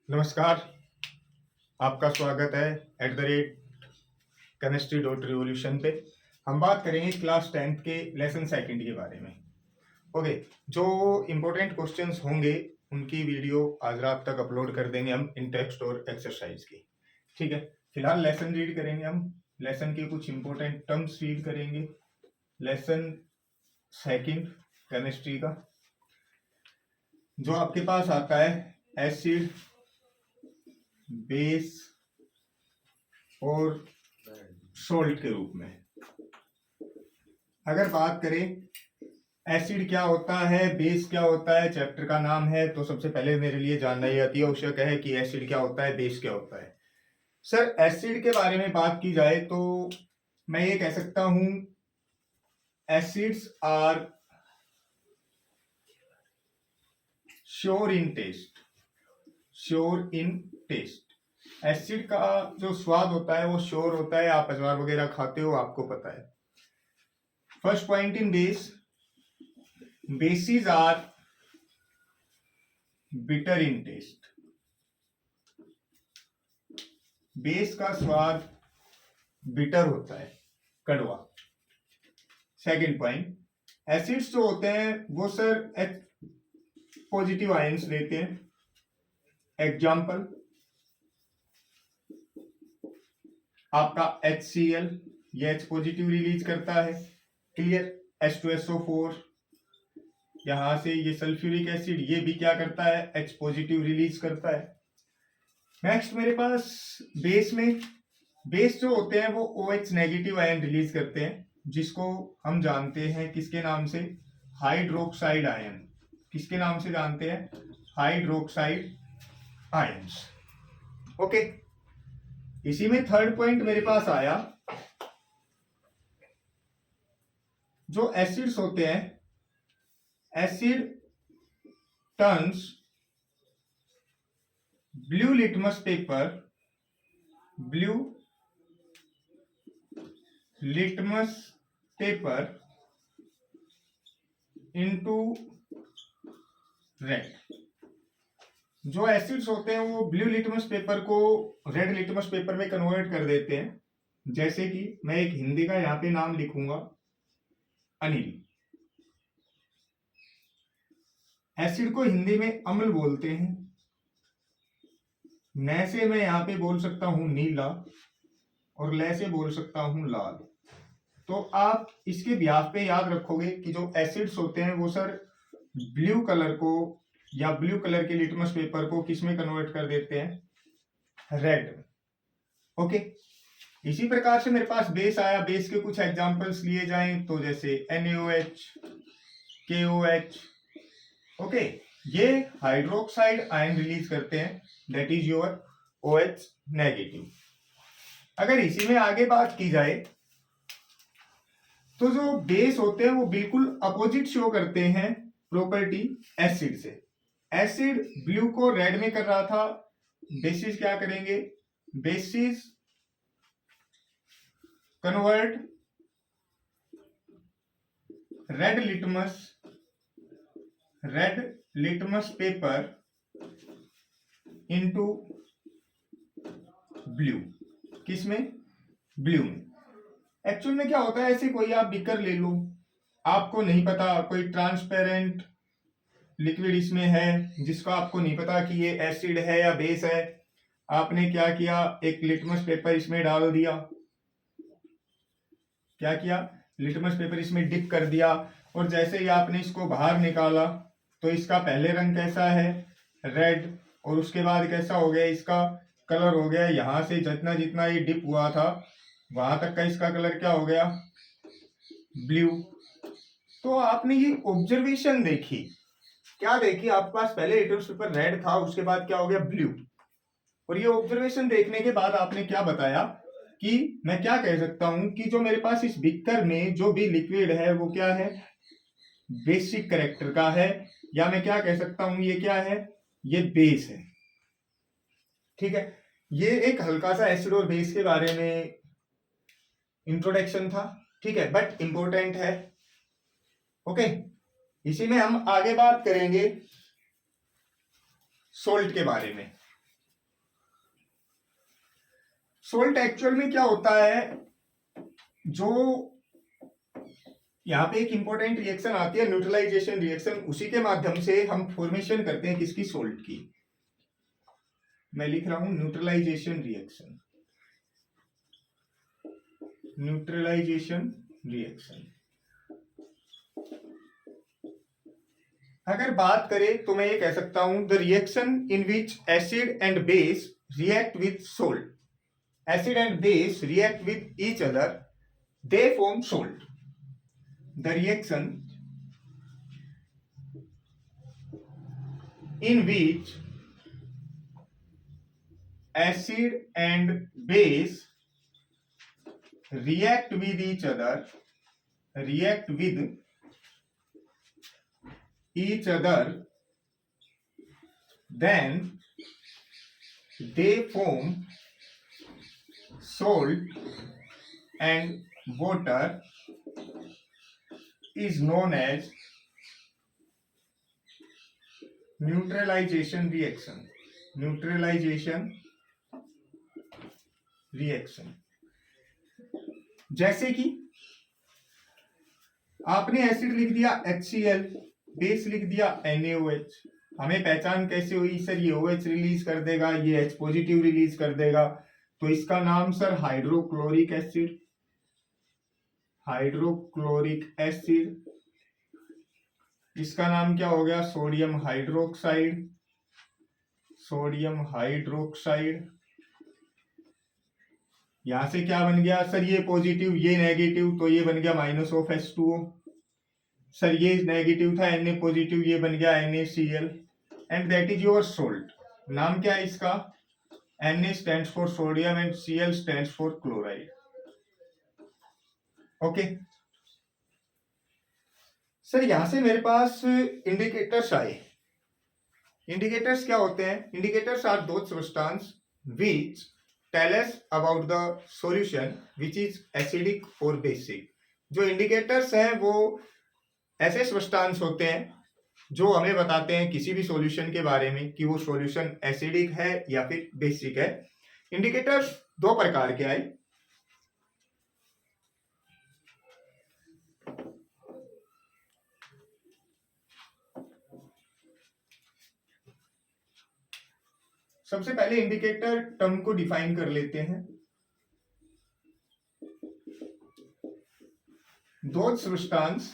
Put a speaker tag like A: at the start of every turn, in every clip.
A: नमस्कार, आपका स्वागत है @chemistry.revolution पे। हम बात करेंगे क्लास 10th के लेसन सेकंड के बारे में। ओके, जो इम्पोर्टेंट क्वेश्चंस होंगे उनकी वीडियो आज रात तक अपलोड कर देंगे हम इन टेक्स्ट और एक्सरसाइज की। ठीक है, फिलहाल लेसन रीड करेंगे हम। लेसन के कुछ इम्पोर्टेंट टर्म्स रीड करेंगे। लेसन सेकंड केमिस्ट्री का जो आपके पास आता है एसिड, बेस और सोल्ट के रूप में। अगर बात करें एसिड क्या होता है, बेस क्या होता है, चैप्टर का नाम है, तो सबसे पहले मेरे लिए जानना ही अति आवश्यक है कि एसिड क्या होता है, बेस क्या होता है। सर, एसिड के बारे में बात की जाए तो मैं ये कह सकता हूं acids are sour in taste. Sour in taste. Acid का जो स्वाद होता है वो श्योर होता है। आप अजवार वगैरह खाते हो, आपको पता है। First point in base, bases are bitter in taste. Base का स्वाद बिटर होता है, कड़वा। सेकंड पॉइंट, एसिड्स जो होते हैं वो सर H पॉजिटिव आयंस देते हैं। एग्जाम्पल आपका HCl, ये H पॉजिटिव रिलीज करता है। क्लियर। H2SO4, यहां से ये सल्फ्यूरिक एसिड, ये भी क्या करता है, H पॉजिटिव रिलीज करता है। नेक्स्ट मेरे पास बेस में, बेस जो होते हैं वो OH नेगेटिव आयन रिलीज करते हैं, जिसको हम जानते हैं किसके नाम से, हाइड्रोक्साइड आयन। किसके नाम से जानते हैं, हाइड्रोक्साइड आयंस। ओके, इसी में थर्ड पॉइंट मेरे पास आया, जो एसिड्स होते हैं, asset turns blue litmus paper, blue litmus paper into red. जो एसिड्स होते हैं वो ब्लू लिटमस पेपर को रेड लिटमस पेपर में कन्वर्ट कर देते हैं। जैसे कि मैं एक हिंदी का यहां पे नाम लिखूंगा, अनिल। एसिड को हिंदी में अम्ल बोलते हैं। न से मैं यहां पे बोल सकता हूं नीला, और ल से बोल सकता हूं लाल। तो आप इसके ब्याह पे याद रखोगे कि जो एसिड्स होते हैं वो सर ब्लू कलर को या ब्लू कलर के लिटमस पेपर को किस में कन्वर्ट कर देते हैं, रेड। ओके, इसी प्रकार से मेरे पास बेस आया। बेस के कुछ एग्जांपल्स लिए जाएं तो जैसे NaOH, KOH। ओके, ये हाइड्रोक्साइड आयन रिलीज करते हैं, that is your OH negative. अगर इसी में आगे बात की जाए तो जो बेस होते हैं वो बिल्कुल अपोजिट शो करते हैं प्रॉपर्टी एसिड से। एसिड ब्लू को रेड में कर रहा था, बेसिस क्या करेंगे, basis convert red litmus paper into blue. किस में, ब्लू में। एक्चुअल में क्या होता है, ऐसे कोई आप बीकर ले लो, आपको नहीं पता कोई ट्रांसपेरेंट लिक्विड इसमें है जिसको आपको नहीं पता कि ये एसिड है या बेस है। आपने क्या किया, एक लिटमस पेपर इसमें डाल दिया। क्या किया, लिटमस पेपर इसमें डिप कर दिया, और जैसे ही आपने इसको बाहर निकाला तो इसका पहले रंग कैसा है, रेड, और उसके बाद कैसा हो गया, इसका कलर हो गया, यहां से जितना जितना ये डिप हुआ था वहां तक का इसका कलर क्या हो गया, ब्लू। तो आपने ये ऑब्जर्वेशन देखी, क्या देखी, आपके पास पहले लिटमस पेपर रेड था, उसके बाद क्या हो गया, ब्लू। और ये ऑब्जर्वेशन देखने के बाद आपने क्या बताया कि मैं क्या कह सकता हूं कि जो मेरे पास इस बीकर में जो भी लिक्विड है वो क्या है, बेसिक कैरेक्टर का है, या मैं क्या कह सकता हूं ये क्या है, ये बेस है। ठीक है, ये एक हल्का सा एसिड और बेस के बारे में इंट्रोडक्शन था। ठीक है, बट इंपॉर्टेंट है। ओके, इसी में हम आगे बात करेंगे सोल्ट के बारे में। सोल्ट एक्चुअल में क्या होता है, जो यहाँ पे एक इंपॉर्टेंट रिएक्शन आती है न्यूट्रलाइजेशन रिएक्शन, उसी के माध्यम से हम फॉर्मेशन करते हैं किसकी, सोल्ट की। मैं लिख रहा हूं न्यूट्रलाइजेशन रिएक्शन, न्यूट्रलाइजेशन रिएक्शन। अगर बात करें तो मैं ये कह सकता हूं the reaction in which acid and base react with salt, acid and base react with each other, they form salt. The reaction in which acid and base react with each other, react with each other, then they form salt, and water is known as neutralisation reaction, neutralisation reaction. जैसे कि आपने acid लिख दिया HCl, base लिख दिया NaOH, हमें पहचान कैसे हुई, सर ये OH रिलीज कर देगा, ये H पॉजिटिव रिलीज कर देगा, तो इसका नाम sir hydrochloric acid, hydrochloric acid. इसका नाम क्या हो गया, सोडियम हाइड्रोक्साइड, सोडियम हाइड्रोक्साइड। यहां से क्या बन गया सर, ये पॉजिटिव ये नेगेटिव, तो ये बन गया -H2O। सर ये नेगेटिव था Na पॉजिटिव, ये बन गया NaCl, and that is your salt. नाम क्या है इसका, Na stands for sodium and Cl stands for chloride. Okay sir, यहां से मेरे पास इंडिकेटर्स आए। इंडिकेटर्स क्या होते हैं, indicators are those substance which tell us about the solution which is acidic और बेसिक। जो इंडिकेटर्स हैं वो ऐसे सब्सटेंस होते हैं जो हमें बताते हैं किसी भी सॉल्यूशन के बारे में कि वो सॉल्यूशन एसिडिक है या फिर बेसिक है। इंडिकेटर्स दो प्रकार के आए। सबसे पहले इंडिकेटर टर्म को डिफाइन कर लेते हैं। Those substance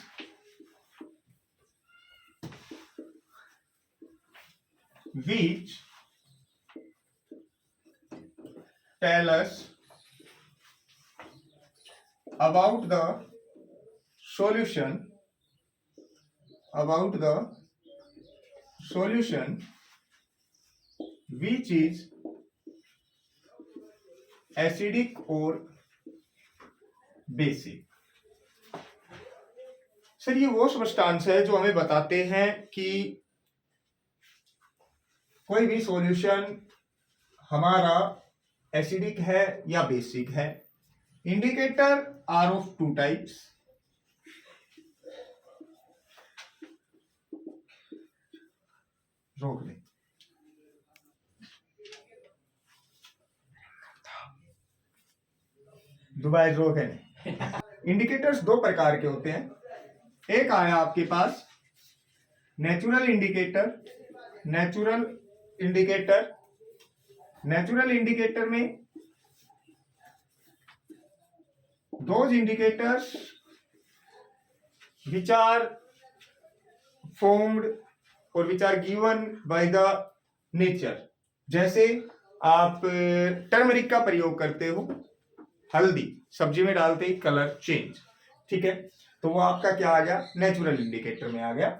A: which tell us about the solution, about the solution which is acidic or basic। Sir ये वो सब्सटेंस है जो हमें बताते हैं कि कोई भी सॉल्यूशन हमारा एसिडिक है या बेसिक है। Indicator are of two types. रोक ले, दुबई रोक है। इंडिकेटर्स दो प्रकार के होते हैं। एक आया आपके पास natural indicator, natural indicator. Natural indicator में those indicators which are formed or which are given by the nature। जैसे आप टर्मरिक का प्रयोग करते हो, हल्दी सब्जी में डालते ही कलर चेंज, ठीक है, तो वो आपका क्या आ गया, नेचुरल इंडिकेटर में आ गया।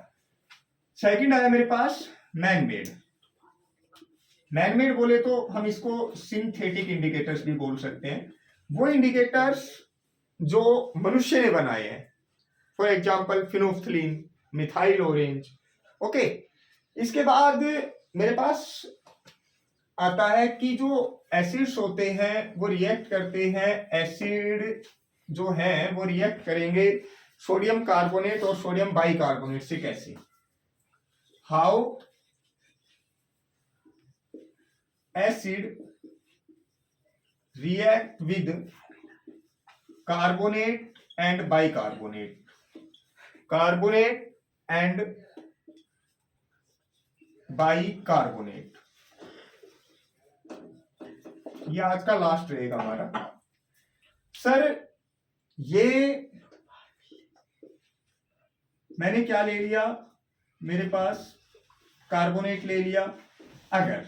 A: सेकंड आया मेरे पास मैन मेड। मैन मेड बोले तो हम इसको सिंथेटिक इंडिकेटर्स भी बोल सकते हैं। वो इंडिकेटर्स जो मनुष्य ने बनाए हैं, for example phenolphthalein, methyl orange. Okay, इसके बाद मेरे पास आता है कि जो एसिड्स होते हैं वो रिएक्ट करते हैं, एसिड जो है वो रिएक्ट करेंगे सोडियम कार्बोनेट और सोडियम बाइकार्बोनेट से। कैसे, how acid react with carbonate and bicarbonate, carbonate and bicarbonate। ये आज का लास्ट रहेगा हमारा। सर ये मैंने क्या ले लिया, मेरे पास कार्बोनेट ले लिया। अगर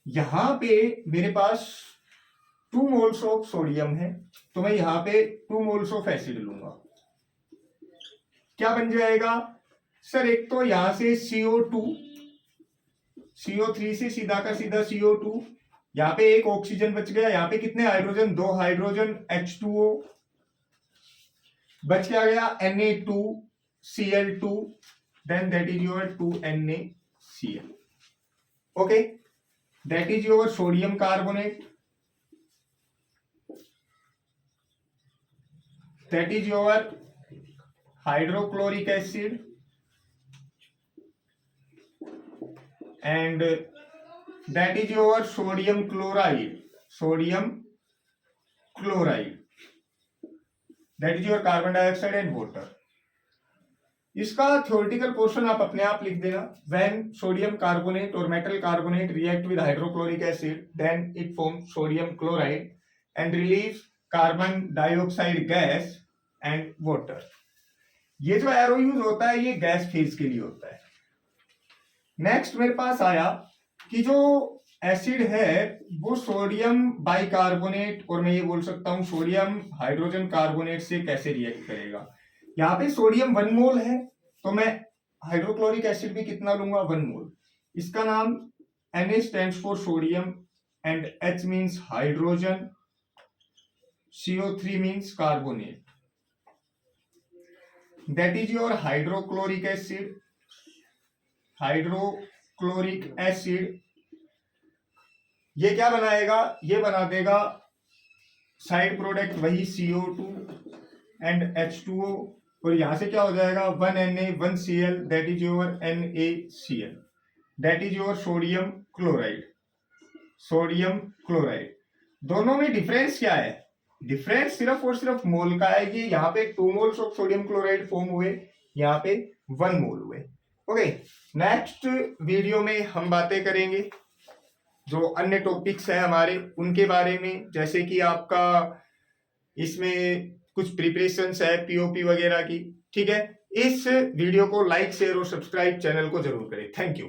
A: यहां पे मेरे पास 2 मोल्स ऑफ सोडियम है तो मैं यहां पे 2 मोल्स ऑफ एसिड लूंगा। क्या बन जाएगा सर, एक तो यहां से CO2, CO3 से सीधा का सीधा CO2, यहां पे एक ऑक्सीजन बच गया, यहां पे कितने हाइड्रोजन, 2 हाइड्रोजन, H2O बच क्या गया, Na2Cl2, then that is your 2NaCl। okay, that is your sodium carbonate, that is your hydrochloric acid, and that is your sodium chloride, that is your carbon dioxide and water। इसका theoretical portion आप अपने आप लिख देना। When sodium carbonate और metal carbonate react with hydrochloric acid then it forms sodium chloride and release carbon dioxide gas and water. ये जो arrow use होता है ये गैस फेज के लिए होता है। नेक्स्ट मेरे पास आया कि जो एसिड है वो सोडियम बाइकार्बोनेट और मैं ये बोल सकता हूं सोडियम हाइड्रोजन कार्बोनेट से कैसे रिएक्ट करेगा। यहाँ पे सोडियम 1 मोल है तो मैं हाइड्रोक्लोरिक एसिड भी कितना लूंगा, 1 मोल। इसका नाम Na stands for sodium and H means hydrogen, CO3 means carbonate, that is your hydrochloric acid. Hydrochloric acid ये क्या बनाएगा, ये बना देगा साइड प्रोडक्ट वही CO2 एंड H2O, और यहां से क्या हो जाएगा 1Na 1Cl, that is your NaCl, that is your sodium chloride. Sodium chloride दोनों में डिफरेंस क्या है, डिफरेंस सिर्फ और सिर्फ मोल का है। ये यहाँ पे 2 moles of sodium chloride form हुए, यहाँ पे 1 मोल हुए। ओके, नेक्स्ट वीडियो में हम बातें करेंगे जो अन्य टॉपिक्स है हमारे उनके बारे में, जैसे कि आपका इसमें कुछ प्रिपरेशंस है पीओपी वगैरह की। ठीक है, इस वीडियो को लाइक शेयर और सब्सक्राइब चैनल को जरूर करें। Thank you.